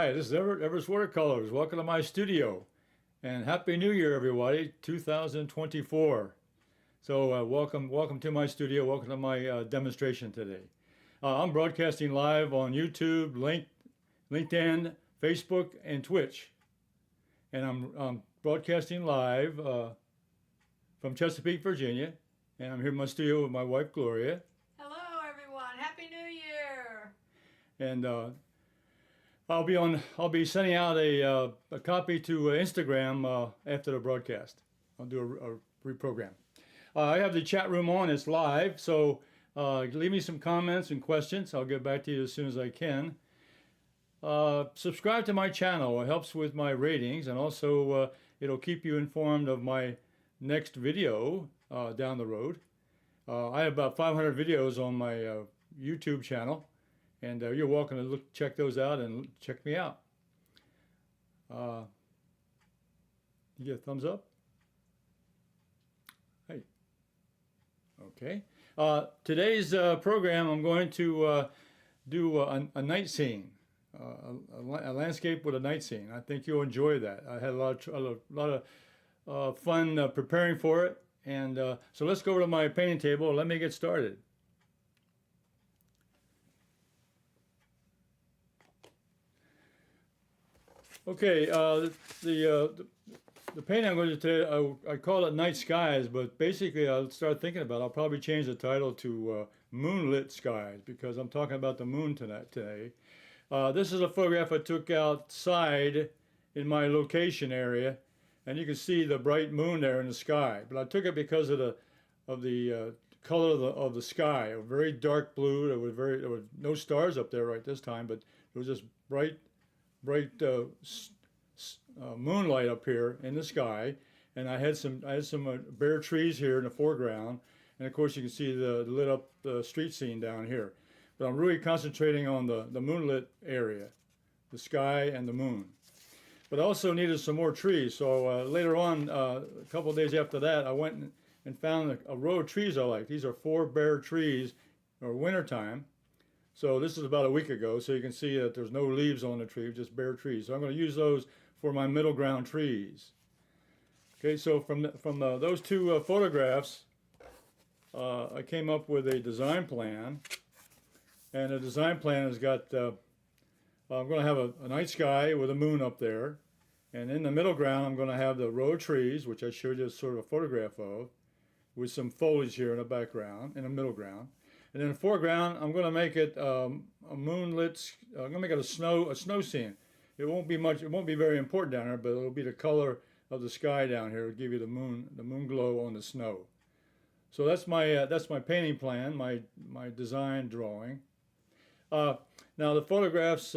Hi, this is Everett's Watercolors. Welcome to my studio. And Happy New Year, everybody, 2024. So welcome to my studio. Welcome to my demonstration today. I'm broadcasting live on YouTube, LinkedIn, Facebook, and Twitch. And I'm broadcasting live from Chesapeake, Virginia. And I'm here in my studio with my wife, Gloria. Hello, everyone. Happy New Year. And I'll be sending out a copy to Instagram after the broadcast. I'll do a reprogram. I have the chat room on. It's live, so leave me some comments and questions. I'll get back to you as soon as I can. Subscribe to my channel. It helps with my ratings, and also it'll keep you informed of my next video down the road. I have about 500 videos on my YouTube channel. And you're welcome to check those out and check me out. You get a thumbs up? Hey. Okay. Today's program, I'm going to do a night scene, a landscape with a night scene. I think you'll enjoy that. I had a lot of fun preparing for it. And so let's go over to my painting table and let me get started. Okay, the painting I'm going to do today, I call it Night Skies, but basically I'll start thinking about it. I'll probably change the title to Moonlit Skies because I'm talking about the moon today. This is a photograph I took outside in my location area, and you can see the bright moon there in the sky. But I took it because of the color of the sky, a very dark blue. There were no stars up there right this time, but it was just bright moonlight up here in the sky, and I had some bare trees here in the foreground, and of course you can see the lit up street scene down here. But I'm really concentrating on the moonlit area, the sky and the moon. But I also needed some more trees, so later on, a couple of days after that, I went and found a row of trees I like. These are 4 bare trees, or wintertime. So this is about a week ago, so you can see that there's no leaves on the tree, just bare trees. So I'm going to use those for my middle ground trees. Okay, so from those two photographs, I came up with a design plan. And the design plan has got, I'm going to have a night sky with a moon up there. And in the middle ground, I'm going to have the row of trees, which I showed you sort of a photograph of, with some foliage here in the background, in the middle ground. And in the foreground, I'm going to make it a moonlit. I'm going to make it a snow scene. It won't be much. It won't be very important down there, but it'll be the color of the sky down here. It'll give you the moon glow on the snow. So that's my painting plan, my design drawing. Now the photographs,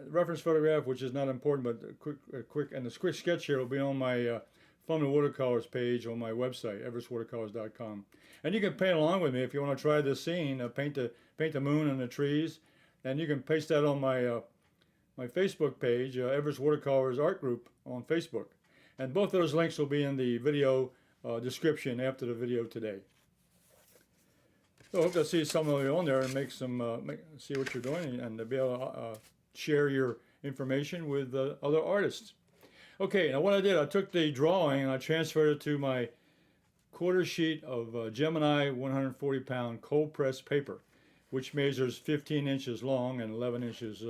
reference photograph, which is not important, but a quick sketch here will be on my Fun with Watercolors page on my website, everettswatercolors.com. And you can paint along with me if you want to try this scene, paint the moon and the trees. And you can paste that on my my Facebook page, Everett's Watercolors Art Group on Facebook. And both of those links will be in the video description after the video today. So I hope to see some of you on there and make some see what you're doing and to be able to share your information with other artists. Okay, now what I did, I took the drawing and I transferred it to my quarter sheet of Gemini 140-pound cold press paper, which measures 15 inches long and 11 inches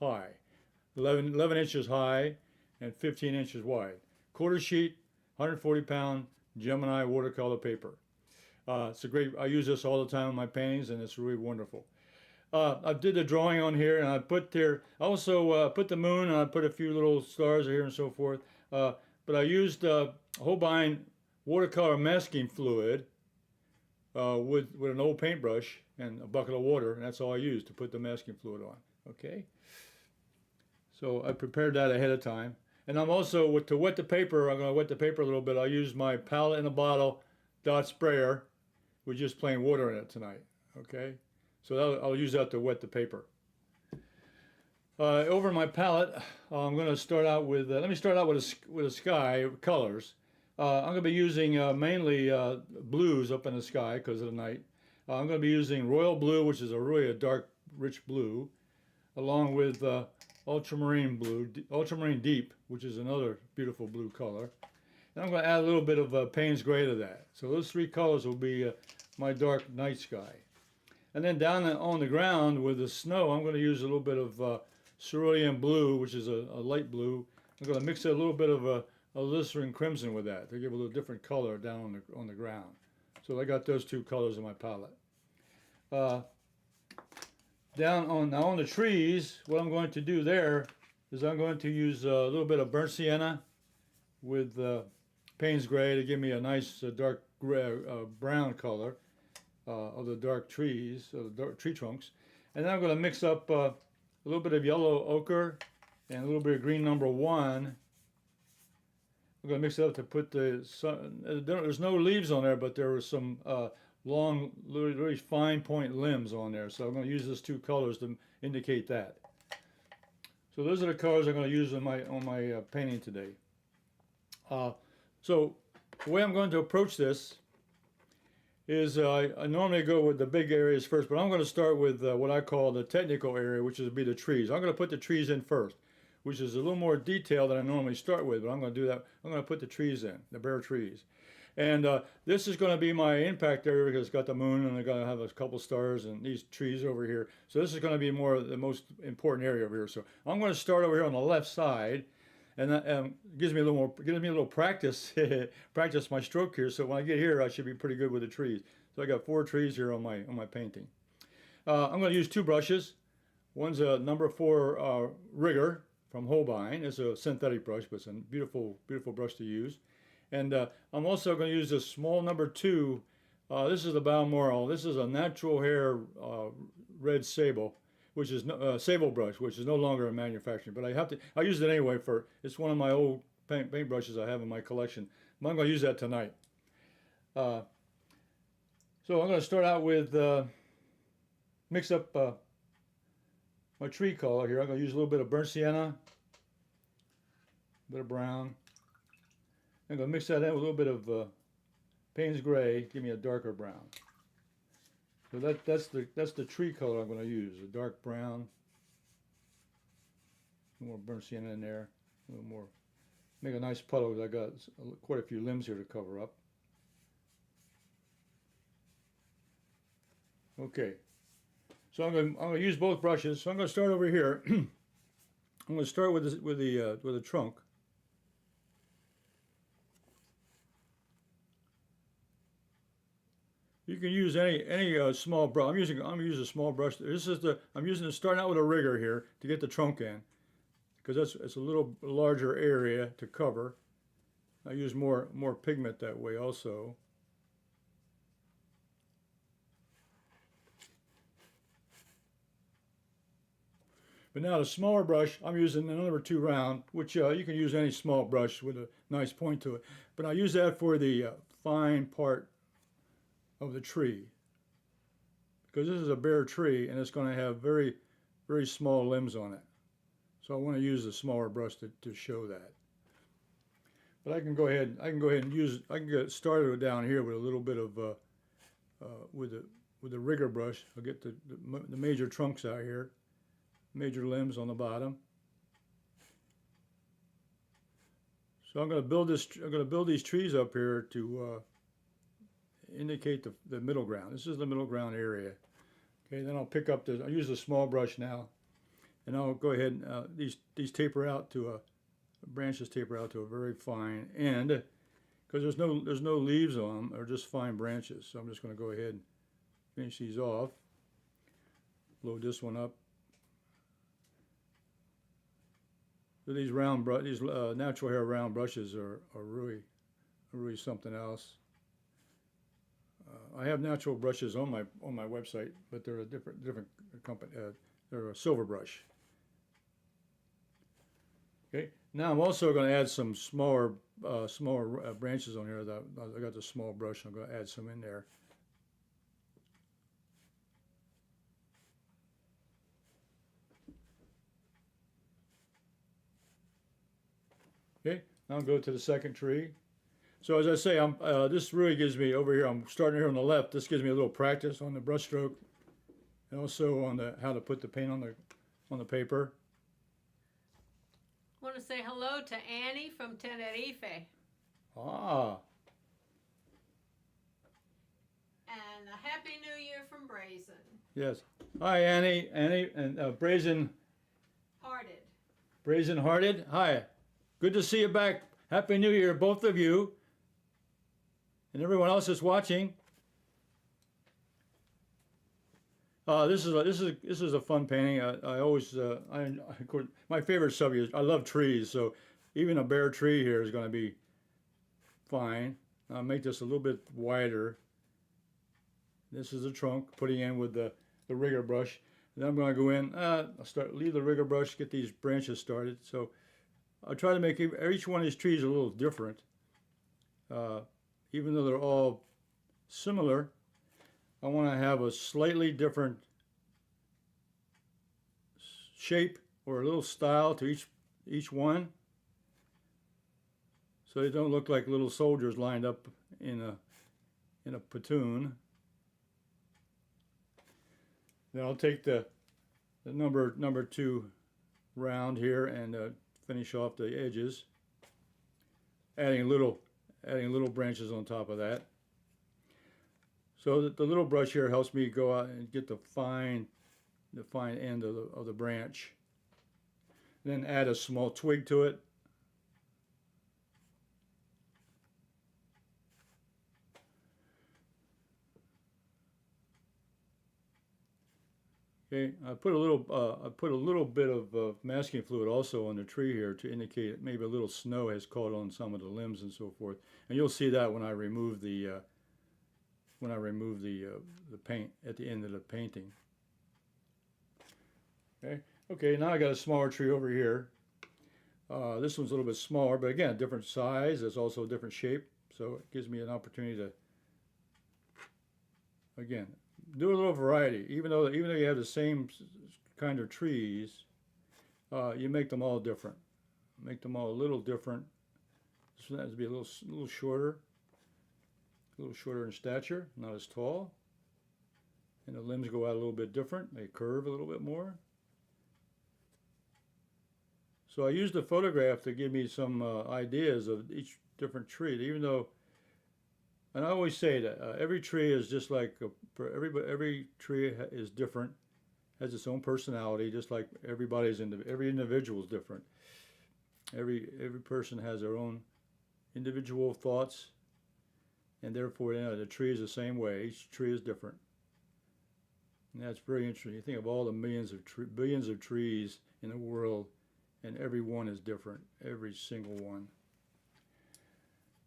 high. 11 inches high and 15 inches wide. Quarter sheet, 140-pound Gemini watercolor paper. It's a great, I use this all the time in my paintings, and it's really wonderful. I did the drawing on here, and I put there, I also put the moon, and I put a few little stars here and so forth. But I used Holbein watercolor masking fluid with an old paintbrush and a bucket of water, and that's all I used to put the masking fluid on. Okay? So I prepared that ahead of time. And I'm also, to wet the paper, I'm going to wet the paper a little bit. I used my palette in a bottle dot sprayer with just plain water in it tonight. Okay? So I'll use that to wet the paper. Over my palette, I'm going to start out with, let me start out with a sky, colors. I'm going to be using mainly blues up in the sky because of the night. I'm going to be using royal blue, which is really a dark, rich blue, along with Ultramarine Deep, which is another beautiful blue color. And I'm going to add a little bit of Payne's Gray to that. So those three colors will be my dark night sky. And then down on the ground with the snow, I'm going to use a little bit of Cerulean Blue, which is a light blue. I'm going to mix a little bit of a Glycerin Crimson with that to give a little different color down on the ground. So I got those two colors in my palette. Down on the trees, what I'm going to do there is I'm going to use a little bit of burnt sienna with Payne's Gray to give me a nice dark gray, brown color of the dark trees, of the dark tree trunks. And then I'm going to mix up a little bit of yellow ochre and a little bit of green number 1. I'm going to mix it up to put the sun. There's no leaves on there, but there was some long, really fine point limbs on there. So I'm going to use those two colors to indicate that. So those are the colors I'm going to use on my painting today. So the way I'm going to approach this is I normally go with the big areas first, but I'm going to start with what I call the technical area, which would be the trees. I'm going to put the trees in first, which is a little more detail than I normally start with, but I'm going to do that. I'm going to put the trees in, the bare trees. And this is going to be my impact area because it's got the moon and it's going to have a couple stars and these trees over here. So this is going to be more the most important area over here. So I'm going to start over here on the left side, and that gives me a little practice, practice my stroke here. So when I get here, I should be pretty good with the trees. So I got 4 trees here on my painting. I'm going to use 2 brushes. One's a number 4 rigger from Holbein. It's a synthetic brush, but it's a beautiful, beautiful brush to use. And I'm also going to use this small number 2. This is the Balmoral. This is a natural hair red sable, which is sable brush, which is no longer in manufacturing. But I use it anyway it's one of my old paint brushes I have in my collection. But I'm going to use that tonight. So I'm going to start out with mix up my tree color here. I'm going to use a little bit of burnt sienna, a bit of brown. I'm going to mix that in with a little bit of Payne's Gray, give me a darker brown. So that's the tree color I'm going to use, a dark brown. A little more burnt sienna in there, a little more. Make a nice puddle because I got quite a few limbs here to cover up. Okay, so I'm going to use both brushes. So I'm going to start over here. I'm going to start with the trunk. You can use any small brush. I'm using a small brush. I'm using it starting out with a rigger here to get the trunk in, because it's a little larger area to cover. I use more pigment that way also. But now the smaller brush, I'm using the number 2 round, which you can use any small brush with a nice point to it. But I use that for the fine part of the tree, because this is a bare tree and it's going to have very, very small limbs on it. So I want to use a smaller brush to show that. But I can go ahead and use. I can get started down here with a little bit of with the rigger brush. I'll get the major trunks out here, major limbs on the bottom. So I'm going to build this. I'm going to build these trees up here to indicate the middle ground. This is the middle ground area. Okay, then I'll pick up I'll use a small brush now, and I'll go ahead and these taper out to branches taper out to a very fine end, because there's no leaves on them, or just fine branches. So I'm just going to go ahead and finish these off. Load this one up. So these natural hair round brushes are really something else. I have natural brushes on my website, but they're a different company. They're a silver brush. Okay. Now I'm also going to add some smaller branches on here. I got the small brush. I'm going to add some in there. Okay. Now I'll go to the second tree. So as I say, this really gives me, over here, I'm starting here on the left, this gives me a little practice on the brush stroke, and also on how to put the paint on the paper. Want to say hello to Annie from Tenerife. Ah, And a Happy New Year from Brazen. yes. Hi, Annie. Annie and Brazen Hearted. Hi. Good to see you back. Happy New Year, both of you, and everyone else that's watching. This is a fun painting. I always my favorite subject. I love trees, so even a bare tree here is going to be fine. I'll make this a little bit wider. This is the trunk, putting in with the rigger brush. Then I'm going to go in. I'll leave the rigger brush, get these branches started. So I'll try to make each one of these trees a little different, even though they're all similar. I want to have a slightly different shape or a little style to each one, so they don't look like little soldiers lined up in a platoon. Then I'll take the number 2 round here and finish off the edges, adding little branches on top of that. So that the little brush here helps me go out and get the fine end of the branch. Then add a small twig to it. Okay, I put a little bit of masking fluid also on the tree here to indicate maybe a little snow has caught on some of the limbs and so forth. And you'll see that when I remove the paint at the end of the painting. Okay, now I got a smaller tree over here. This one's a little bit smaller, but again, different size. It's also a different shape, so it gives me an opportunity to, again, do a little variety. Even though you have the same kind of trees, you make them all different. Make them all a little different. This one has to be a little shorter. A little shorter in stature, not as tall. And the limbs go out a little bit different. They curve a little bit more. So I used the photograph to give me some ideas of each different tree, even though, and I always say that every tree is just like, every tree is different, has its own personality, just like every individual is different. Every person has their own individual thoughts, and therefore, the tree is the same way. Each tree is different. And that's very interesting. You think of all the billions of trees in the world, and every one is different, every single one.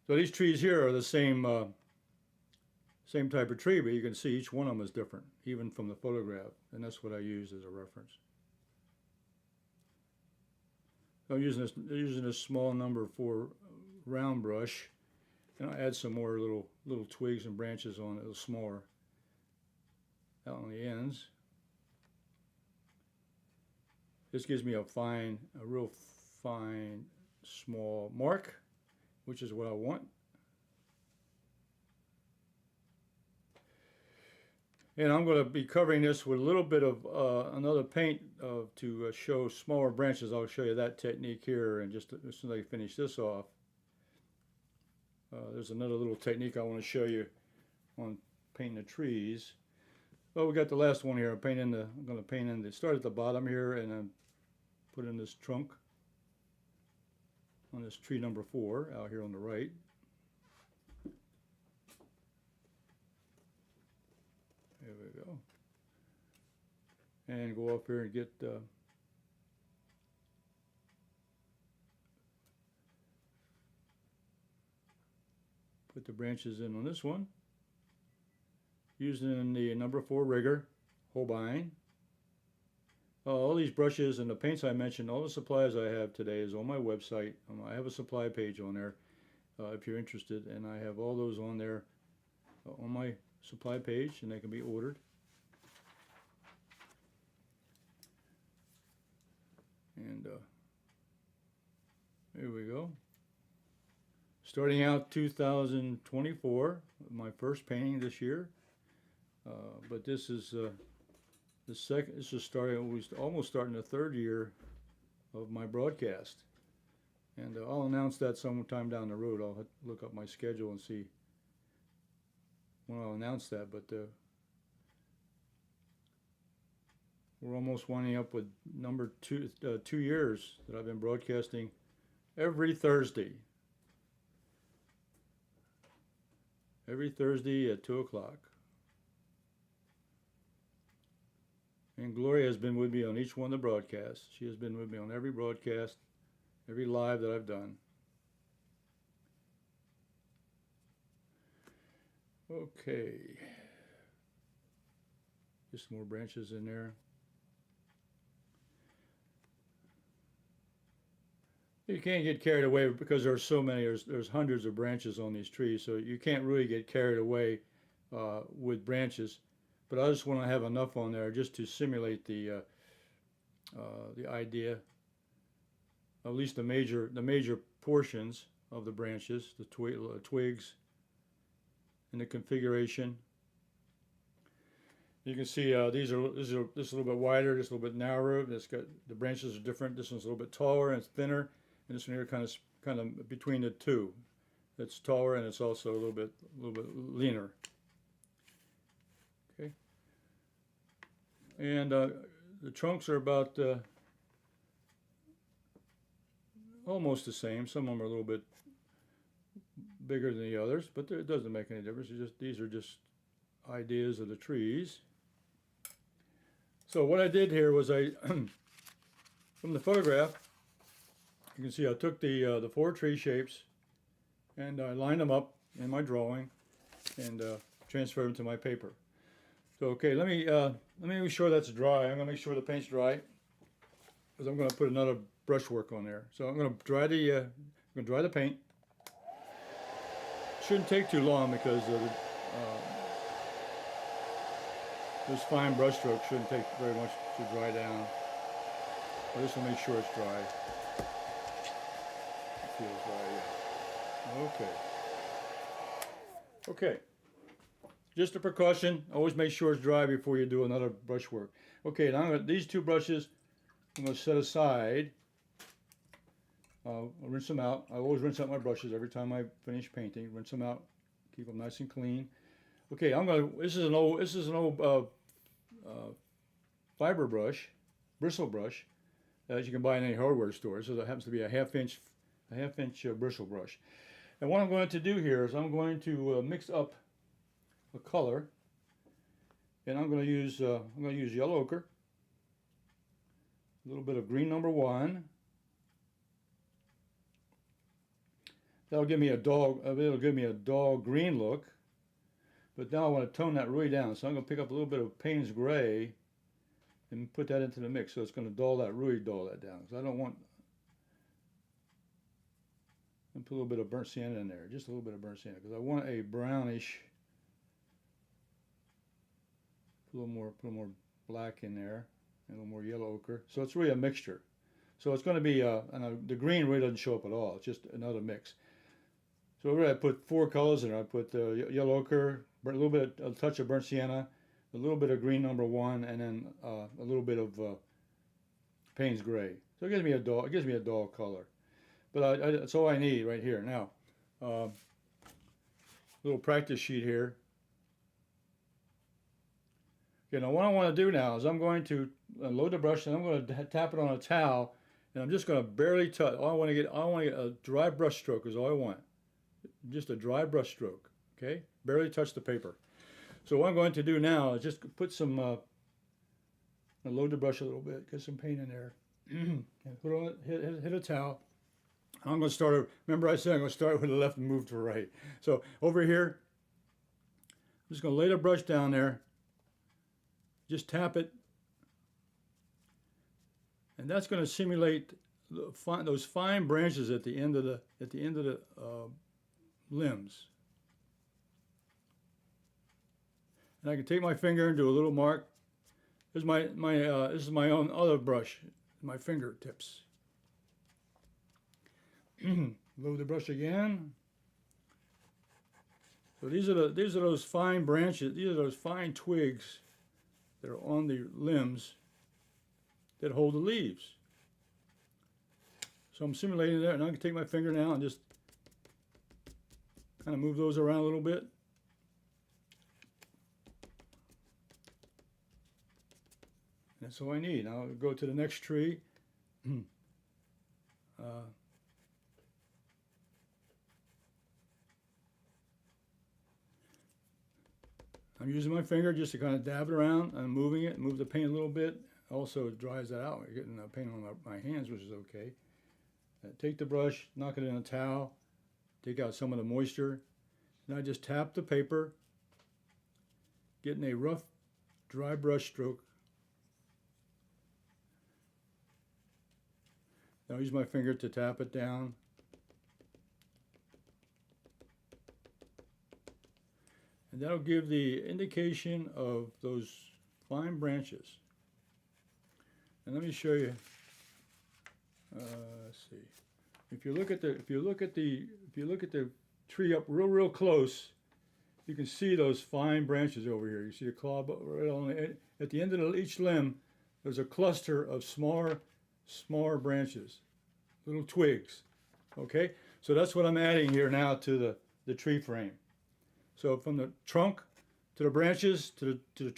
So these trees here are the same type of tree, but you can see each one of them is different, even from the photograph, and that's what I use as a reference. So I'm using this small number 4 round brush. And I'll add some more little twigs and branches on it, a little smaller, out on the ends. This gives me a real fine, small mark, which is what I want. And I'm going to be covering this with a little bit of another paint to show smaller branches. I'll show you that technique here, and just as soon as I finish this off. There's another little technique I want to show you on painting the trees. Well, we got the last one here. I'm going to paint in start at the bottom here, and then put in this trunk on this tree number 4 out here on the right. There we go. And go up here and get put the branches in on this one, using the number 4 rigger, Holbein. All these brushes and the paints I mentioned, all the supplies I have today is on my website. I have a supply page on there if you're interested, and I have all those on there on my supply page, and they can be ordered. And here we go. Starting out 2024, my first painting this year, but this is almost starting the 3rd year of my broadcast. And I'll announce that sometime down the road. I'll look up my schedule and see when I'll announce that. But we're almost winding up with number 2 years that I've been broadcasting every Thursday. Every Thursday at 2 o'clock. And Gloria has been with me on each one of the broadcasts. She has been with me on every broadcast, every live that I've done. Okay. Just more branches in there. You can't get carried away because there's so many, there's hundreds of branches on these trees, so you can't really get carried away with branches. But I just want to have enough on there just to simulate the idea, at least the major portions of the branches, the twigs, and the configuration. You can see this is a little bit wider, this is a little bit narrower. This got the branches are different. This one's a little bit taller and it's thinner, and this one here kind of between the two. It's taller and it's also a little bit leaner. Okay. And the trunks are about almost the same. Some of them are a little bit bigger than the others, but it doesn't make any difference. These are just ideas of the trees. So what I did here was from the photograph, you can see I took the 4 tree shapes and I lined them up in my drawing and transferred them to my paper. So okay, let me make sure that's dry. I'm going to make sure the paint's dry because I'm going to put another brushwork on there. So I'm going to dry the paint. Shouldn't take too long because this fine brush stroke shouldn't take very much to dry down. I just want to make sure it's dry. It feels dry, yeah. Okay. Okay. Just a precaution, always make sure it's dry before you do another brushwork. Okay, now these 2 brushes I'm going to set aside. I'll rinse them out. I always rinse out my brushes every time I finish painting. Rinse them out, keep them nice and clean. Okay, this is an old fiber brush, bristle brush, that you can buy in any hardware store. So that happens to be a half inch bristle brush. And what I'm going to do here is I'm going to mix up a color, and I'm going to use yellow ochre, a little bit of green number 1. That'll give me a dull green look. But now I want to tone that really down, so I'm going to pick up a little bit of Payne's gray and put that into the mix. So it's going to really dull that down. Because I don't want. And put a little bit of burnt sienna in there, just a little bit of burnt sienna, because I want a brownish. Put a little more black in there, and a little more yellow ochre. So it's really a mixture. So it's going to be, and the green really doesn't show up at all. It's just another mix. So over I put 4 colors in there. I put yellow ochre, a touch of burnt sienna, a little bit of green number 1, and then a little bit of Payne's gray. So it gives me a dull color. But that's all I need right here. Now, little practice sheet here. Okay, now what I want to do now is I'm going to load the brush and I'm going to tap it on a towel, and I'm just going to barely touch. I want to get a dry brush stroke is all I want. Just a dry brush stroke, okay? Barely touch the paper. So what I'm going to do now is just put some, load the brush a little bit, get some paint in there, and put on it, hit a towel. I'm going to start, remember I said I'm going to start with the left and move to the right. So over here, I'm just going to lay the brush down there, just tap it, and that's going to simulate those fine branches at the end of the limbs. And I can take my finger and do a little mark. This is my own other brush, my fingertips. Load the brush again. So these are those fine branches. These are those fine twigs that are on the limbs that hold the leaves. So I'm simulating that, and I can take my finger now and just kind of move those around a little bit. That's all I need. Now I'll go to the next tree. I'm using my finger just to kind of dab it around. I'm moving it, move the paint a little bit. Also, it dries that out. You're getting paint on my hands, which is okay. Take the brush, knock it in a towel, take out some of the moisture. Now I just tap the paper, getting a rough, dry brush stroke. Now I use my finger to tap it down. And that'll give the indication of those fine branches. And let me show you. Let's see. If you look at the tree up real close, you can see those fine branches over here. You see the claw right on at the end of each limb. There's a cluster of smaller branches, little twigs. Okay, so that's what I'm adding here now to the tree frame. So from the trunk to the branches to the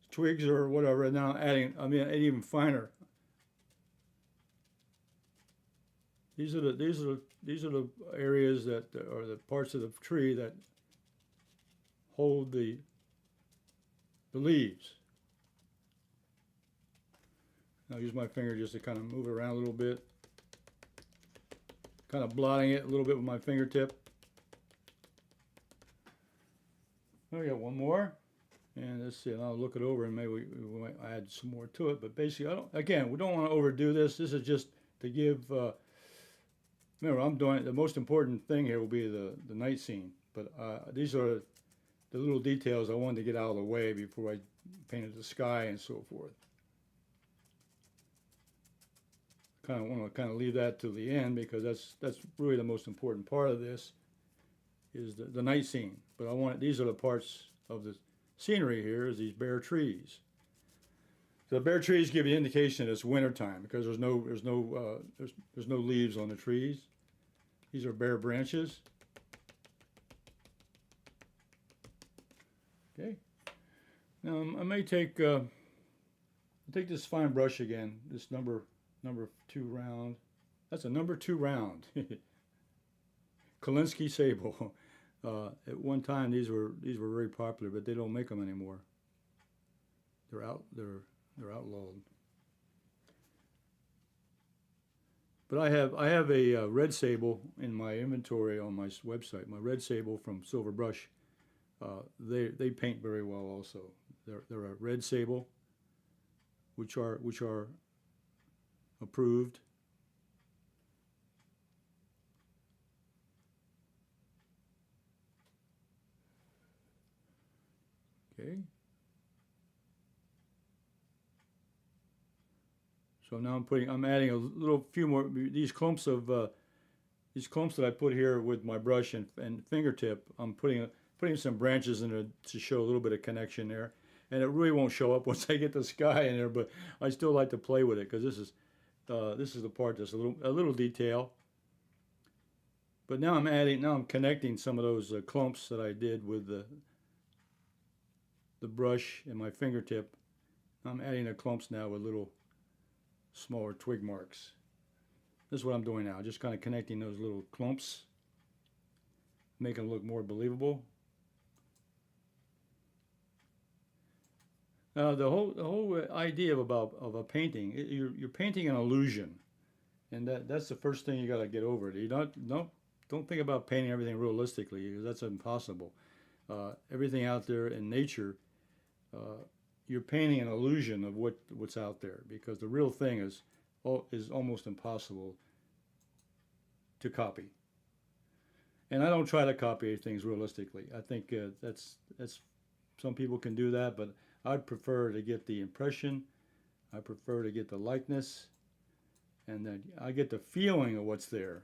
twigs or whatever, and now I'm adding even finer. These are the areas that are the parts of the tree that hold the leaves. I'll use my finger just to kind of move it around a little bit, kind of blotting it a little bit with my fingertip. Oh, we got one more, and let's see. And I'll look it over, and maybe we might add some more to it. But basically, we don't want to overdo this. This is just to give. Remember, I'm doing it. The most important thing here will be the night scene. But these are the little details I wanted to get out of the way before I painted the sky and so forth. Kind of want to leave that to the end because that's really the most important part of this. Is the night scene, but these are the parts of the scenery here, is these bare trees. So the bare trees give you indication that it's wintertime because there's no leaves on the trees. These are bare branches. Okay. Now I may take this fine brush again. This number 2 round. That's a number 2 round. Kolinsky Sable. At one time, these were very popular, but they don't make them anymore. They're outlawed. But I have a red sable in my inventory on my website. My red sable from Silver Brush. They paint very well also. They're a red sable, which are approved. Okay. So now I'm adding a few more these clumps that I put here with my brush and fingertip. I'm putting some branches in it to show a little bit of connection there, and it really won't show up once I get the sky in there. But I still like to play with it because this is the part that's a little detail. But now I'm connecting some of those clumps that I did with the brush and my fingertip. I'm adding the clumps now with little smaller twig marks. This is what I'm doing now, just kind of connecting those little clumps, make them look more believable. Now the whole idea of a painting, you're painting an illusion, and that's the first thing you got to get over. You don't think about painting everything realistically, because that's impossible. Everything out there in nature, you're painting an illusion of what's out there, because the real thing is almost impossible to copy. And I don't try to copy things realistically. I think that's some people can do that, but I'd prefer to get the impression. I prefer to get the likeness, and then I get the feeling of what's there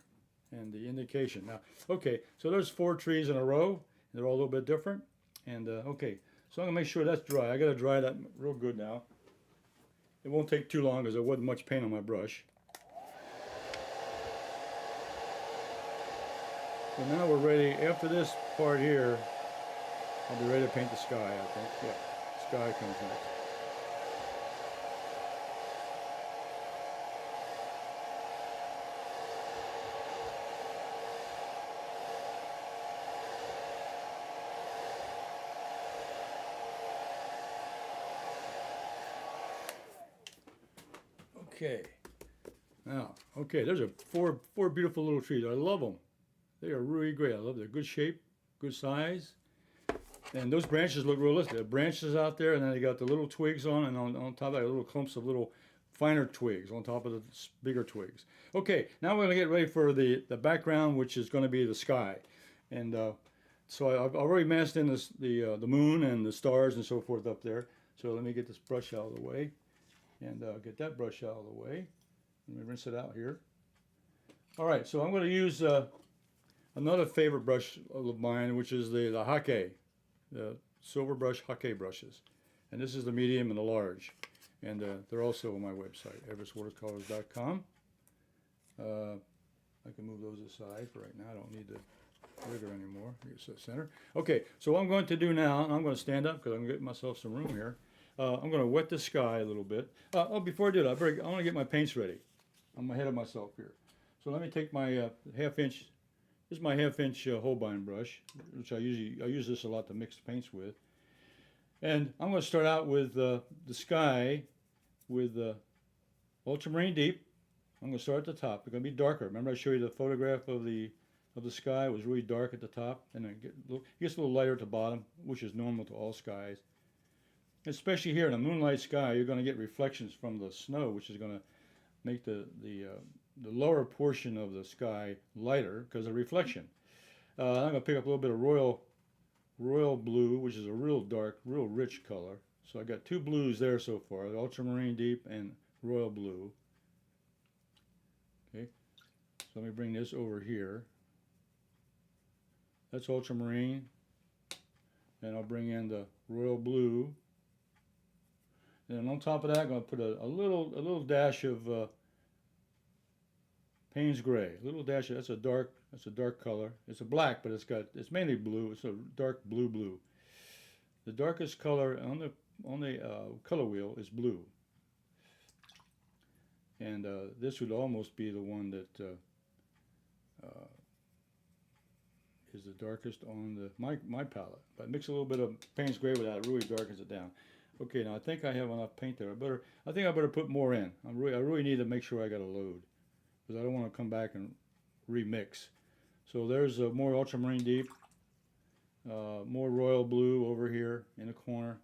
and the indication. Now, okay, so there's 4 trees in a row. They're all a little bit different. And okay, so I'm gonna make sure that's dry. I gotta dry that real good now. It won't take too long because there wasn't much paint on my brush. So now we're ready, after this part here, I'll be ready to paint the sky, I think. Yeah, sky comes next. Okay. Now, okay, there's four beautiful little trees. I love them. They are really great. I love their good shape, good size. And those branches look realistic. The branches out there, and then they got the little twigs on, and on top of that, little clumps of little finer twigs on top of the bigger twigs. Okay, now we're going to get ready for the background, which is going to be the sky. And so I've already masked in the moon and the stars and so forth up there. So let me get this brush out of the way, and get that brush out of the way. Let me rinse it out here. All right, so I'm going to use another favorite brush of mine, which is the Hake, the silver brush Hake brushes. And this is the medium and the large. And they're also on my website, everettswatercolors.com. I can move those aside for right now. I don't need the rigger anymore. Here's the center. Okay, so what I'm going to do now, I'm going to stand up because I'm going to get myself some room here. I'm going to wet the sky a little bit. Oh, before I do that, I want to get my paints ready. I'm ahead of myself here. So let me take my half-inch. This is my half-inch Holbein brush, which I use this a lot to mix paints with. And I'm going to start out with the sky with Ultramarine Deep. I'm going to start at the top. It's going to be darker. Remember I showed you the photograph of the sky. It was really dark at the top, and it gets a little lighter at the bottom, which is normal to all skies. Especially here in a moonlight sky, you're going to get reflections from the snow, which is going to make the lower portion of the sky lighter because of reflection. I'm going to pick up a little bit of royal blue, which is a real dark, real rich color. So I got two blues there so far, the Ultramarine Deep and royal blue. Okay, so let me bring this over here. That's ultramarine, and I'll bring in the royal blue. And on top of that, I'm going to put a little dash of Payne's gray. A little dash. That's a dark color. It's a black, but it's mainly blue. It's a dark blue. The darkest color on the color wheel is blue. And this would almost be the one that is the darkest on my palette. But mix a little bit of Payne's gray with that, it really darkens it down. Okay, now I think I have enough paint there. I think I better put more in. I really need to make sure I got a load, because I don't want to come back and remix. So there's more Ultramarine Deep, more royal blue over here in the corner,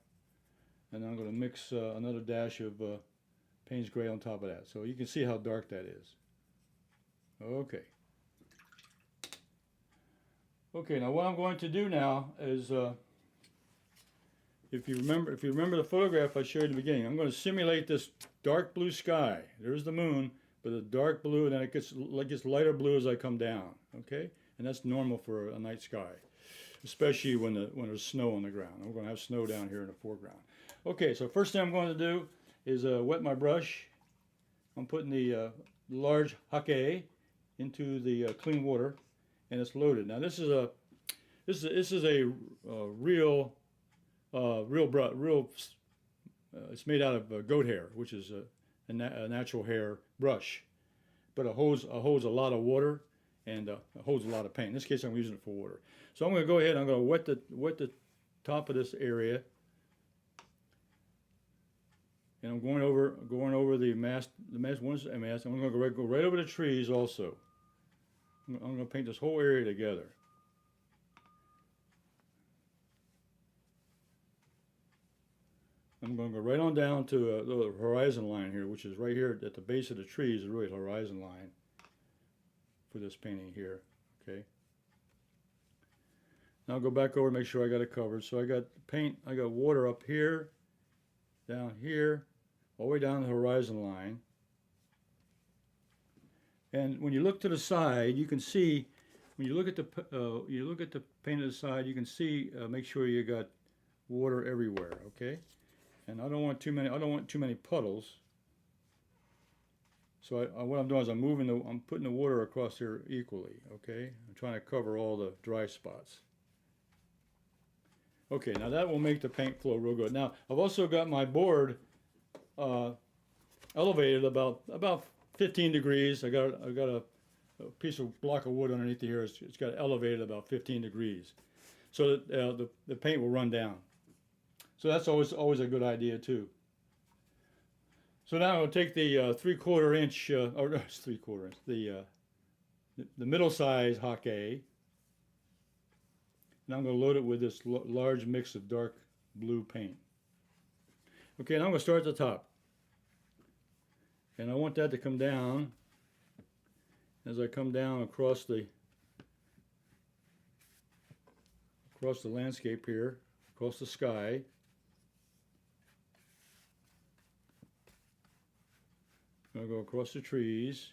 and then I'm going to mix another dash of Payne's gray on top of that. So you can see how dark that is. Okay. Okay, now what I'm going to do now is, if you remember the photograph I showed you at the beginning, I'm going to simulate this dark blue sky. There's the moon, but a dark blue, and then it gets lighter blue as I come down. Okay, and that's normal for a night sky, especially when there's snow on the ground. I'm going to have snow down here in the foreground. Okay, so first thing I'm going to do is wet my brush. I'm putting the large Hake into the clean water, and it's loaded. Now this is a real it's made out of goat hair, which is a natural hair brush, but it holds a lot of water and holds a lot of paint. In this case, I'm using it for water. So I'm going to go ahead and I'm going to wet the top of this area, and I'm going over the mast. The mast. Once a mast, I'm going to go right over the trees also. I'm going to paint this whole area together. I'm going to go right on down to the horizon line here, which is right here at the base of the trees, is really the horizon line for this painting here. Okay. Now I'll go back over and make sure I got it covered. So I got paint, I got water up here, down here, all the way down the horizon line. And when you look to the side, you can see, when you look at the paint to the side, you can see, make sure you got water everywhere. Okay. And I don't want too many puddles. So what I'm doing is I'm putting the water across here equally, okay? I'm trying to cover all the dry spots. Okay, now that will make the paint flow real good. Now, I've also got my board elevated about 15 degrees. I got a piece of block of wood underneath here. It's got elevated about 15 degrees, so that the paint will run down. So that's always a good idea too. So now I'll take the 3/4 inch, or 3/4 inch, the middle size Hake, and I'm going to load it with this large mix of dark blue paint. Okay, now I'm going to start at the top, and I want that to come down. As I come down across the landscape here, across the sky. I'm going to go across the trees,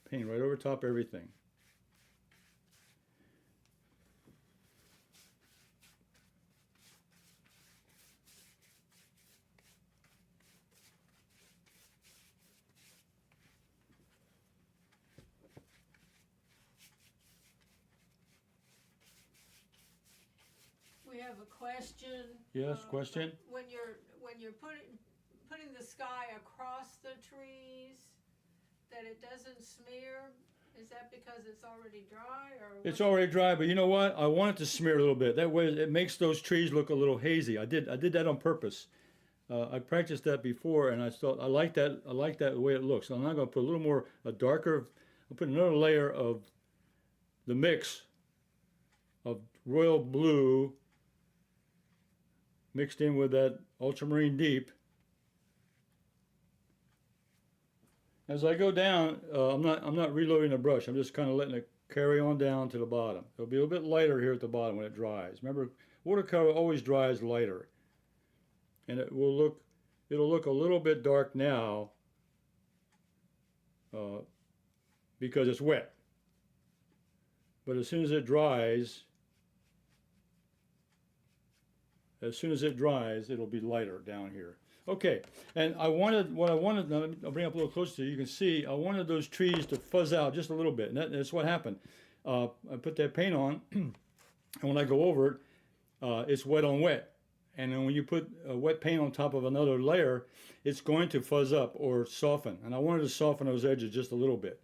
paint right over top everything. We have a question. Yes, question? When you're putting the sky across the trees, that it doesn't smear. Is that because it's already dry, or? It's already dry, but you know what? I want it to smear a little bit. That way, it makes those trees look a little hazy. I did that on purpose. I practiced that before, and I thought I like that. I like that the way it looks. So I'm not going to put a little more, darker. I'll put another layer of the mix of royal blue mixed in with that ultramarine deep. As I go down, I'm not reloading the brush. I'm just kind of letting it carry on down to the bottom. It'll be a little bit lighter here at the bottom when it dries. Remember, watercolor always dries lighter, and it'll look a little bit dark now because it's wet. But as soon as it dries, it'll be lighter down here. Okay, and I'll bring up a little closer so you can see, I wanted those trees to fuzz out just a little bit, and that's what happened. I put that paint on, and when I go over it, it's wet on wet. And then when you put wet paint on top of another layer, it's going to fuzz up or soften. And I wanted to soften those edges just a little bit,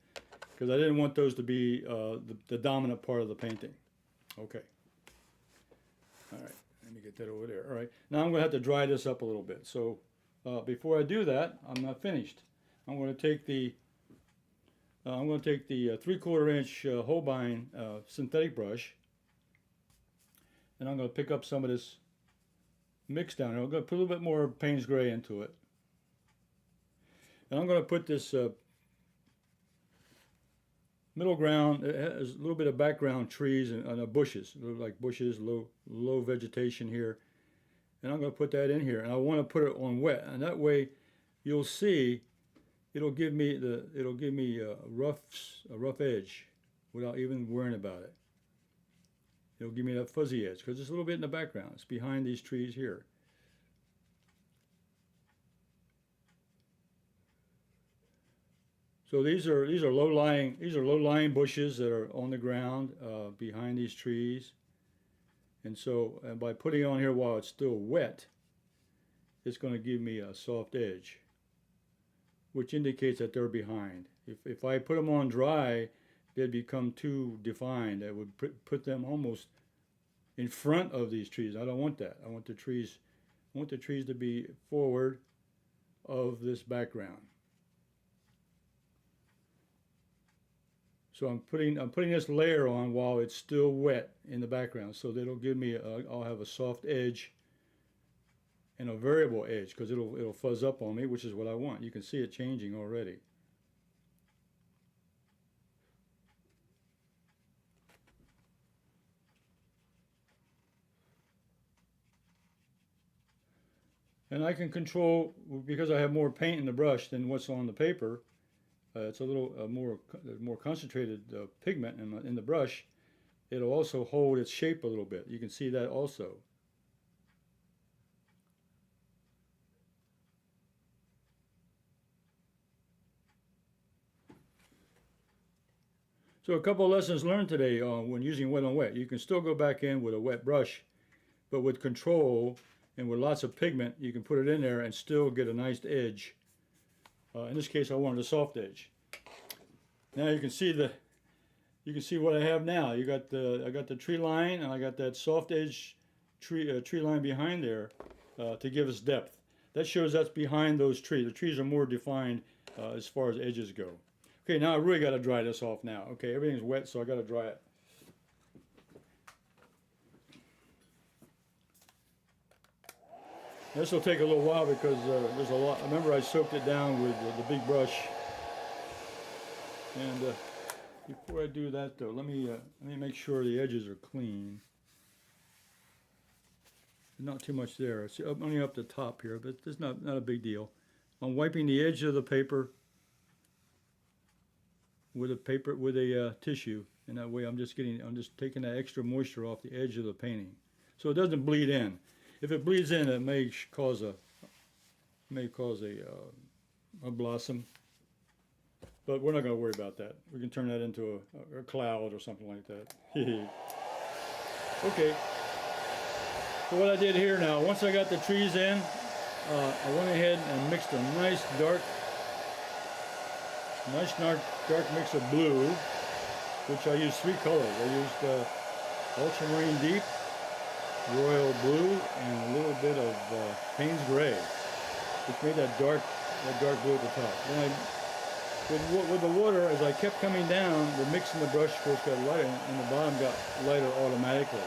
because I didn't want those to be the dominant part of the painting. Okay. All right, let me get that over there. All right, now I'm going to have to dry this up a little bit. So before I do that, I'm not finished. I'm going to take the 3/4 inch Holbein synthetic brush, and I'm going to pick up some of this mix down here. I'm going to put a little bit more Payne's gray into it, and I'm going to put this middle ground. It has a little bit of background trees and bushes, like bushes, low vegetation here. And I'm going to put that in here, and I want to put it on wet, and that way you'll see it'll give me a rough edge without even worrying about it. It'll give me that fuzzy edge because it's a little bit in the background. It's behind these trees here. So these are low-lying bushes that are on the ground behind these trees. And so, by putting it on here while it's still wet, it's going to give me a soft edge, which indicates that they're behind. If I put them on dry, they'd become too defined. That would put them almost in front of these trees. I don't want that. I want the trees to be forward of this background. So I'm putting this layer on while it's still wet in the background, so that it'll give me I'll have a soft edge and a variable edge, because it'll fuzz up on me, which is what I want. You can see it changing already. And I can control, because I have more paint in the brush than what's on the paper. It's a little more concentrated pigment in the brush. It'll also hold its shape a little bit. You can see that also. So a couple of lessons learned today when using wet on wet. You can still go back in with a wet brush, but with control and with lots of pigment, you can put it in there and still get a nice edge. In this case, I wanted a soft edge. Now you can see what I have now. I got the tree line, and I got that soft edge tree line behind there to give us depth. That shows that's behind those trees. The trees are more defined as far as edges go. Okay, now I really got to dry this off now. Okay, everything's wet, so I got to dry it. This will take a little while because there's a lot. Remember, I soaked it down with the big brush. And before I do that, though, let me make sure the edges are clean. Not too much there. It's only up the top here, but it's not a big deal. I'm wiping the edge of the paper with a tissue, and that way I'm just taking that extra moisture off the edge of the painting, so it doesn't bleed in. If it bleeds in, it may cause a blossom, but we're not going to worry about that. We can turn that into a cloud or something like that. Okay. So what I did here now, once I got the trees in, I went ahead and mixed a nice dark mix of blue, which I used 3 colors. I used Ultramarine Deep, Royal Blue, and a little bit of Payne's Gray, which made that dark blue at the top. Then with the water, as I kept coming down, the mix in the brush of course got lighter, and the bottom got lighter automatically.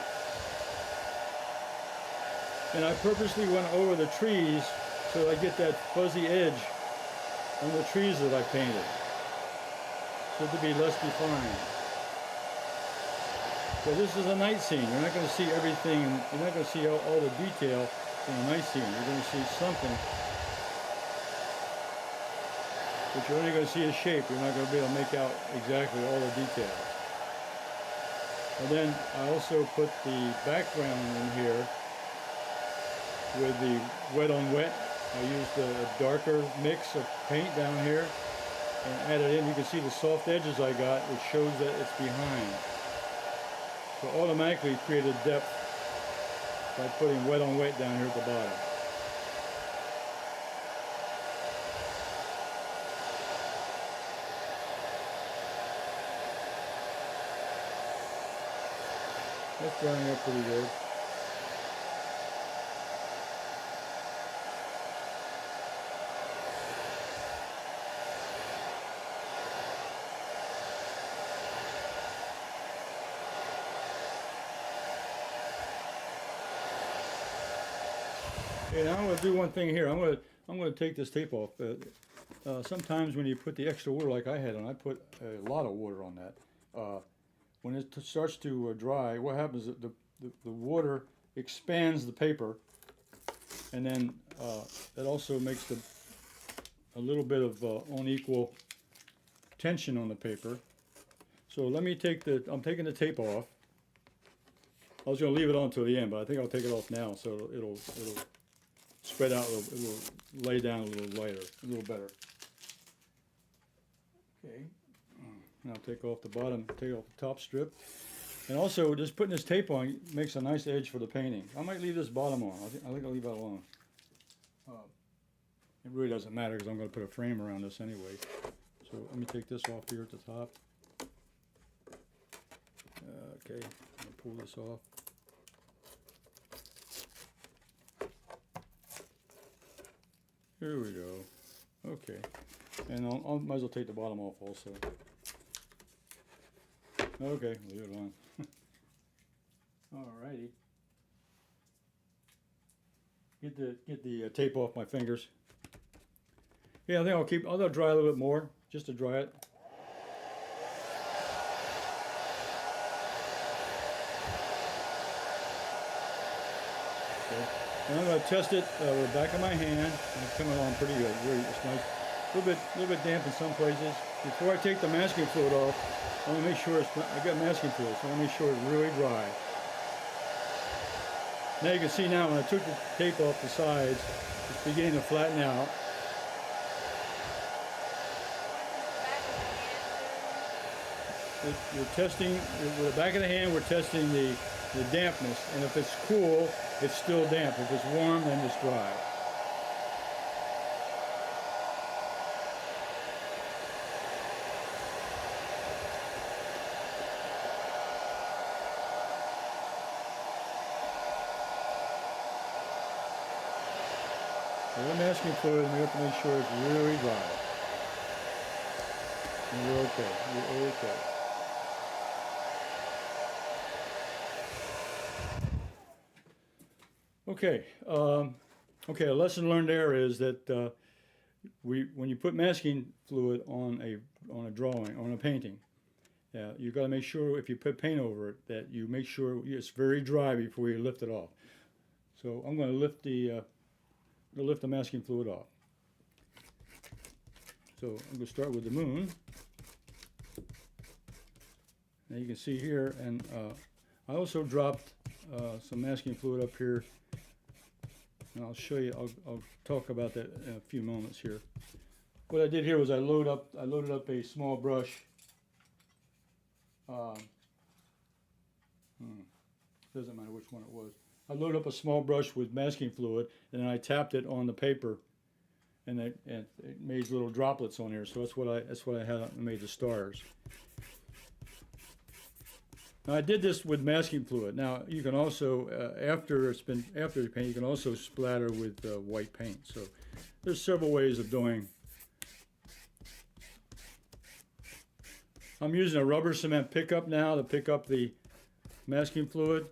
And I purposely went over the trees so I get that fuzzy edge on the trees that I painted, so to be less defined. So this is a night scene. You're not going to see everything. You're not going to see all the detail in a night scene. You're going to see something, but you're only going to see a shape. You're not going to be able to make out exactly all the details. And then I also put the background in here with the wet on wet. I used a darker mix of paint down here and added in. You can see the soft edges I got, which shows that it's behind. So automatically created depth by putting wet on wet down here at the bottom. That's drying up pretty good. Okay, now I'm going to do one thing here. I'm going to take this tape off. Sometimes when you put the extra water like I had on, I put a lot of water on that. When it starts to dry, what happens is that the water expands the paper, and then that also makes a little bit of unequal tension on the paper. So let me I'm taking the tape off. I was going to leave it on until the end, but I think I'll take it off now so it'll spread out, it'll lay down a little lighter, a little better. Okay, now take off the bottom, take off the top strip. And also, just putting this tape on makes a nice edge for the painting. I might leave this bottom on. I think I'll leave that alone. It really doesn't matter because I'm going to put a frame around this anyway. So let me take this off here at the top. Okay, I'm going to pull this off. Here we go. Okay, and I might as well take the bottom off also. Okay, leave it on. Alrighty. Get the tape off my fingers. Yeah, I think I'll dry a little bit more just to dry it. Okay. And I'm going to test it with the back of my hand. It's coming along pretty good. Really, it's nice. A little bit damp in some places. Before I take the masking fluid off, I want to make sure I got masking fluid, so I want to make sure it's really dry. Now you can see now when I took the tape off the sides, it's beginning to flatten out. we're testing, with the back of the hand, we're testing the dampness. And if it's cool, it's still damp. If it's warm, then it's dry. So I'm asking fluid, and we have to make sure it's really dry. And you're okay. You're okay. Okay. Okay. A lesson learned there is that when you put masking fluid on a drawing, on a painting, you got to make sure if you put paint over it that you make sure it's very dry before you lift it off. So I'm going to lift the masking fluid off. So I'm going to start with the moon. Now you can see here, and I also dropped some masking fluid up here, and I'll show you. I'll talk about that in a few moments here. What I did here was I loaded up a small brush. Doesn't matter which one it was. I loaded up a small brush with masking fluid, and then I tapped it on the paper, and it made little droplets on here. So that's what I had. I made the stars. Now I did this with masking fluid. Now you can also, after you paint, you can also splatter with white paint. So there's several ways of doing. I'm using a rubber cement pickup now to pick up the masking fluid.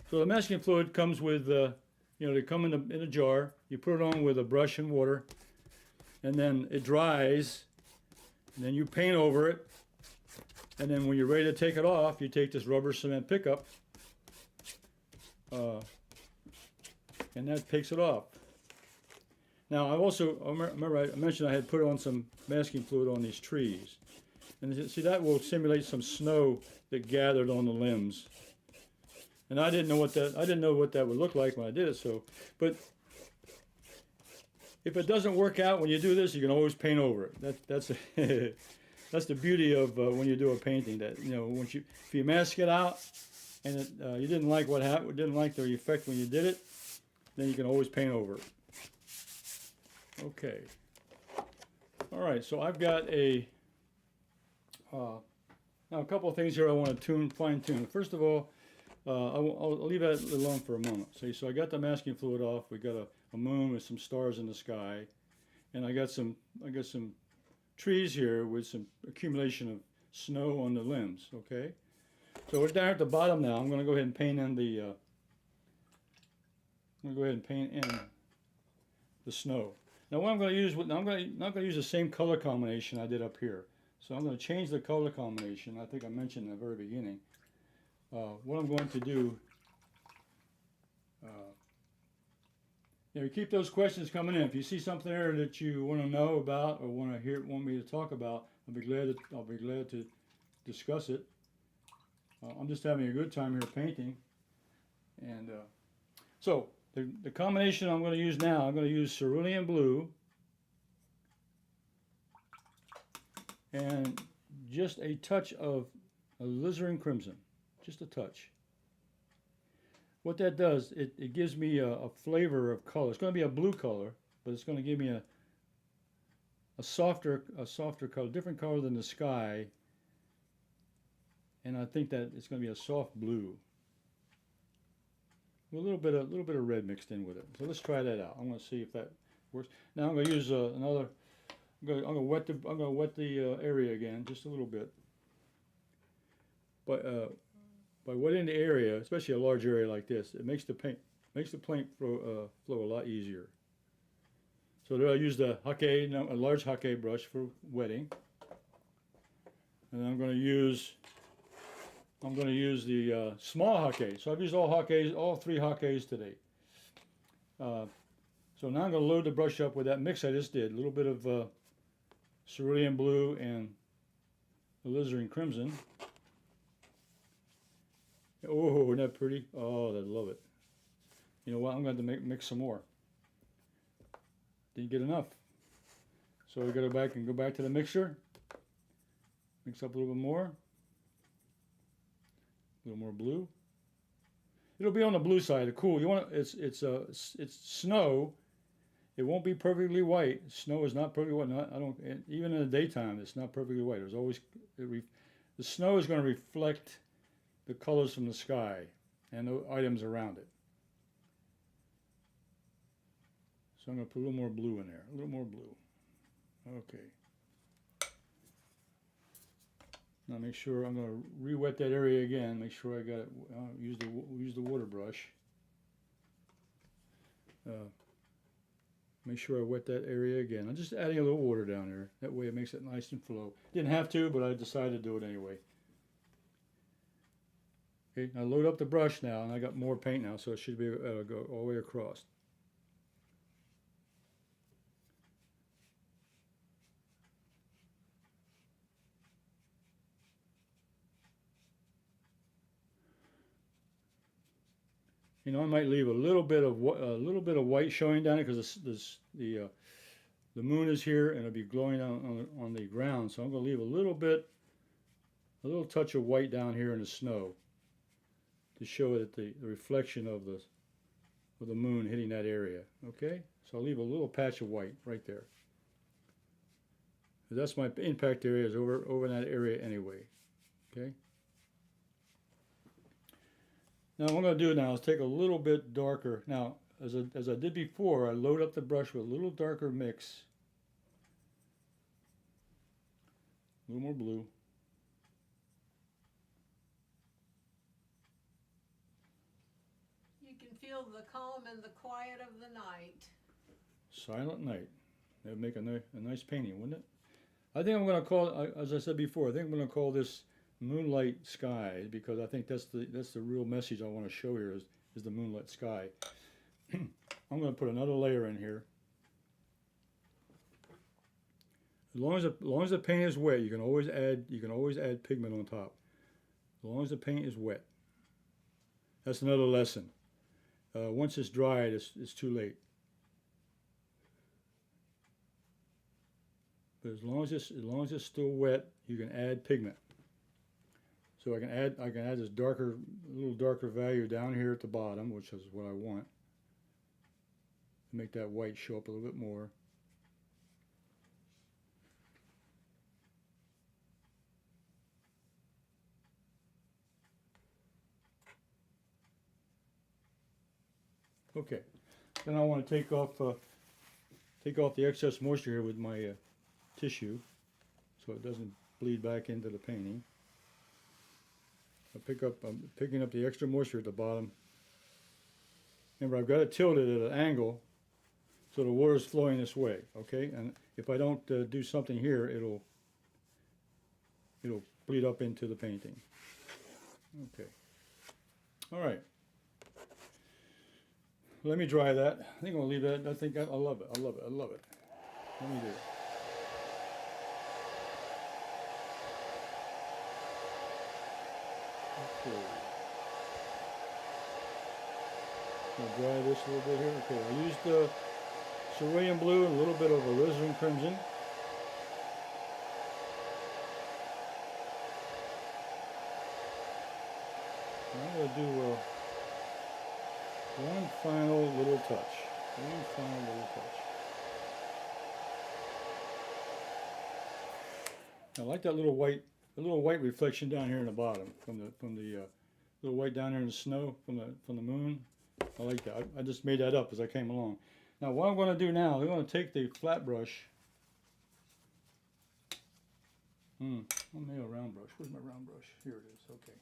So the masking fluid comes with, they come in a jar. You put it on with a brush and water, and then it dries. And then you paint over it. And then when you're ready to take it off, you take this rubber cement pickup, and that takes it off. Now I mentioned I had put on some masking fluid on these trees, and see that will simulate some snow that gathered on the limbs. And I didn't know what that would look like when I did it. So, but if it doesn't work out when you do this, you can always paint over it. That's that's the beauty of when you do a painting. That if you mask it out and you didn't like what happened, didn't like the effect when you did it, then you can always paint over it. Okay. All right. So I've got now a couple of things here I want to fine tune. First of all, I'll leave that alone for a moment. So I got the masking fluid off. We got a moon with some stars in the sky, and I got some trees here with some accumulation of snow on the limbs. Okay, so we're down at the bottom now. I'm going to go ahead and paint in the snow. Now what I'm going to use, I'm not going to use the same color combination I did up here. So I'm going to change the color combination. I think I mentioned in the very beginning. What I'm going to do, keep those questions coming in. If you see something there that you want to know about or want me to talk about, I'll be glad to discuss it. I'm just having a good time here painting, and so the combination I'm going to use now, I'm going to use Cerulean Blue and just a touch of alizarin crimson. Just a touch. What that does, it gives me a flavor of color. It's going to be a blue color, but it's going to give me a softer color, different color than the sky. And I think that it's going to be a soft blue, with a little bit of red mixed in with it. So let's try that out. I'm going to see if that works. Now I'm going to use another. I'm going to wet the area again just a little bit. But by wetting the area, especially a large area like this, it makes the paint flow a lot easier. So there I use a large Hake brush for wetting, and I'm going to use the small Hake. So I've used all three Hakes today. So now I'm going to load the brush up with that mix I just did. A little bit of Cerulean Blue and alizarin crimson. Oh, isn't that pretty? Oh, I love it. You know what? I'm going to mix some more. Didn't get enough. So we got to go back to the mixer. Mix up a little bit more. A little more blue. It'll be on the blue side. Cool. You want it's snow. It won't be perfectly white. Snow is not perfectly white. Even in the daytime, it's not perfectly white. There's always the snow is going to reflect the colors from the sky and the items around it. So I'm going to put a little more blue in there. A little more blue. Okay. Now make sure I'm going to re-wet that area again. Make sure I got it. Use the water brush. Make sure I wet that area again. I'm just adding a little water down there. That way it makes it nice and flow. Didn't have to, but I decided to do it anyway. Okay, now load up the brush now, and I got more paint now, so it should be go all the way across. You know, I might leave a little bit of white showing down it because the moon is here and it'll be glowing on the ground. So I'm going to leave a little touch of white down here in the snow to show that the reflection of the moon hitting that area. Okay, so I'll leave a little patch of white right there. That's my impact area is over in that area anyway. Okay. Now what I'm going to do now is take a little bit darker. Now, as I did before, I load up the brush with a little darker mix. A little more blue. You can feel the calm and the quiet of the night. Silent night. That would make a nice painting, wouldn't it? I think I'm going to call, as I said before, I think I'm going to call this Moonlight Sky, because I think that's the real message I want to show here is the moonlit sky. I'm going to put another layer in here. As long as the paint is wet, you can always add pigment on top. As long as the paint is wet. That's another lesson. Once it's dried, it's too late. But as long as it's still wet, you can add pigment. So I can add this little darker value down here at the bottom, which is what I want. Make that white show up a little bit more. Okay. Then I want to take off the excess moisture here with my tissue, so it doesn't bleed back into the painting. I'm picking up the extra moisture at the bottom. Remember, I've got it tilted at an angle so the water is flowing this way, okay? And if I don't do something here, it'll bleed up into the painting. Okay. All right. Let me dry that. I think I'll leave that. I think I love it. I love it. I love it. Let me do it. Okay. I'll dry this a little bit here. Okay, I used Cerulean Blue and a little bit of alizarin crimson. I'm going to do one final little touch. One final little touch. I like that little white reflection down here in the bottom from the little white down there in the snow from the moon. I like that. I just made that up as I came along. Now what I'm going to do now, I'm going to take the flat brush. I made a round brush. Where's my round brush? Here it is. Okay.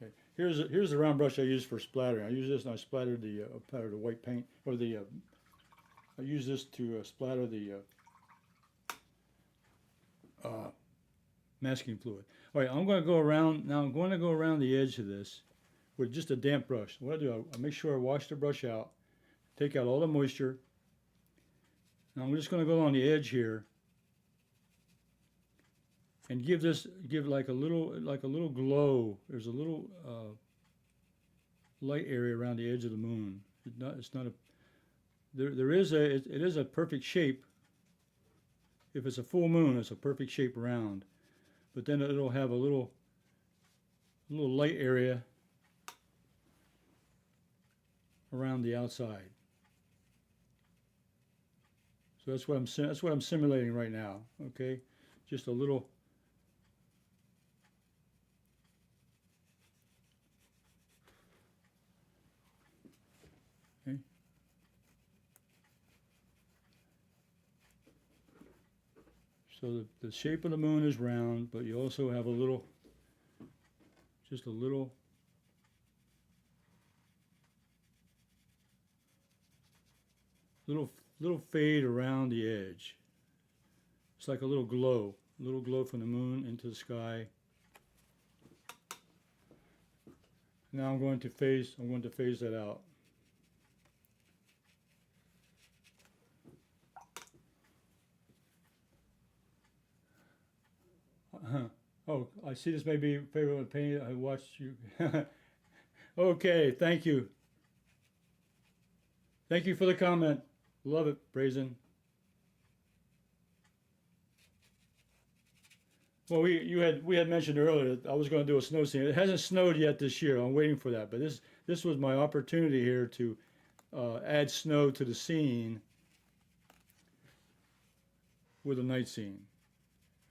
Okay. Here's the round brush I use for splattering. I use this and I splattered the white paint, or I use this to splatter the masking fluid. All right, I'm going to go around now. I'm going to go around the edge of this with just a damp brush. What I do, I make sure I wash the brush out, take out all the moisture. Now I'm just going to go on the edge here and give like a little glow. There's a little light area around the edge of the moon. It's not a. It is a perfect shape. If it's a full moon, it's a perfect shape round. But then it'll have a little little light area around the outside. So that's what I'm simulating right now. Okay, just a little. Okay. So the shape of the moon is round, but you also have a little, just a little fade around the edge. It's like a little glow from the moon into the sky. Now I'm going to phase that out. Oh, I see this may be favorite with painting. I watched you. Okay, thank you. Thank you for the comment. Love it, Brazen. Well, we had mentioned earlier that I was going to do a snow scene. It hasn't snowed yet this year. I'm waiting for that. But this was my opportunity here to add snow to the scene with a night scene.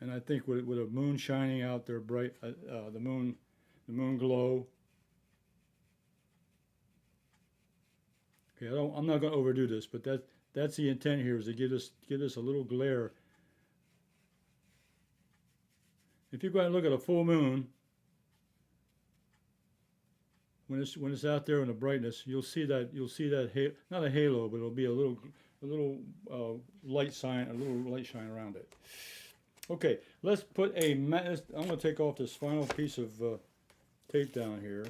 And I think with a moon shining out there bright, the moon glow. Okay, I'm not going to overdo this, but that's the intent here, is to give us a little glare. If you go out and look at a full moon, when it's out there in the brightness, you'll see that not a halo, but it'll be a little light shine around it. Okay, let's put I'm going to take off this final piece of tape down here.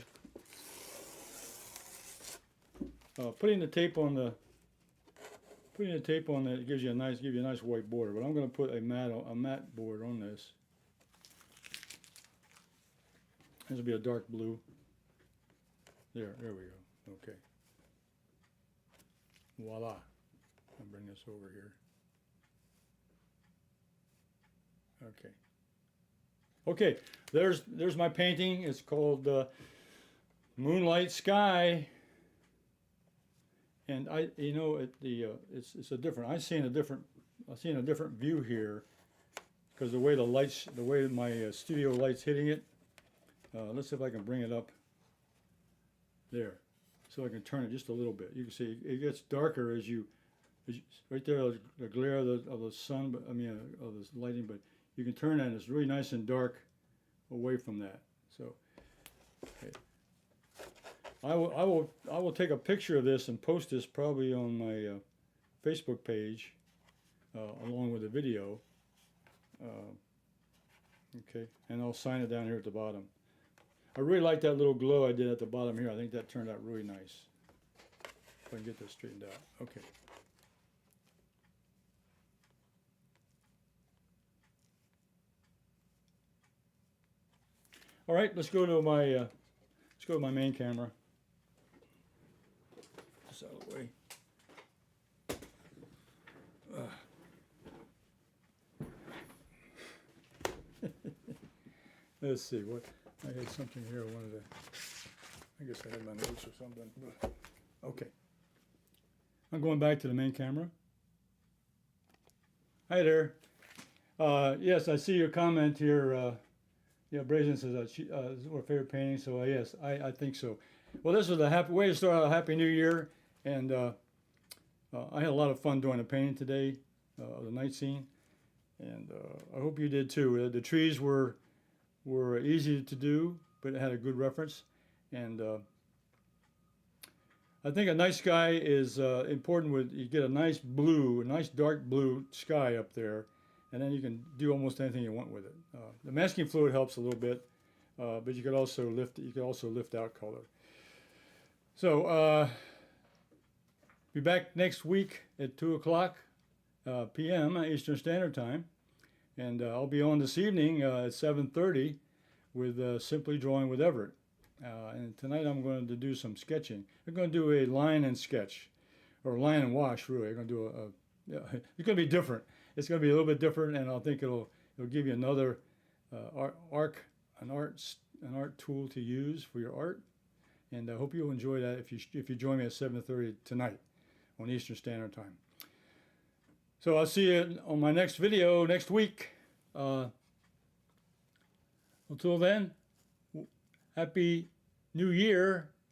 Putting the tape on it gives you a nice white border, but I'm going to put a matte board on this. This will be a dark blue. There we go. Okay. Voila. I'll bring this over here. Okay. Okay, there's my painting. It's called Moonlight Sky. And it's a different. I've seen a different view here because the way my studio light's hitting it. Let's see if I can bring it up there, so I can turn it just a little bit. You can see it gets darker as you right there, the glare of the sun, but of this lighting. But you can turn that, and it's really nice and dark away from that. So, okay. I will take a picture of this and post this probably on my Facebook page along with the video. Okay, and I'll sign it down here at the bottom. I really like that little glow I did at the bottom here. I think that turned out really nice. If I can get this straightened out. Okay. All right, let's go to my main camera. Just out of the way. Let's see what I had something here. I guess I had my notes or something. Okay. I'm going back to the main camera. Hi there. Yes, I see your comment here. Yeah, Brazen says this is her favorite painting. So yes, I think so. Well, this was a happy way to start out a happy new year, and I had a lot of fun doing the painting today, the night scene, and I hope you did too. The trees were easy to do, but it had a good reference, and I think a night sky is important. You get a nice dark blue sky up there, and then you can do almost anything you want with it. The masking fluid helps a little bit, but you could also lift out color. So be back next week at 2:00 p.m. Eastern Standard Time. And I'll be on this evening at 7:30 with Simply Drawing with Everett. And tonight I'm going to do some sketching. I'm going to do a line and sketch, or line and wash, really. I'm going to do it's going to be different. It's going to be a little bit different, and I think it'll give you another art an art tool to use for your art. And I hope you'll enjoy that if you join me at 7:30 tonight on Eastern Standard Time. So I'll see you on my next video next week. Until then, Happy New Year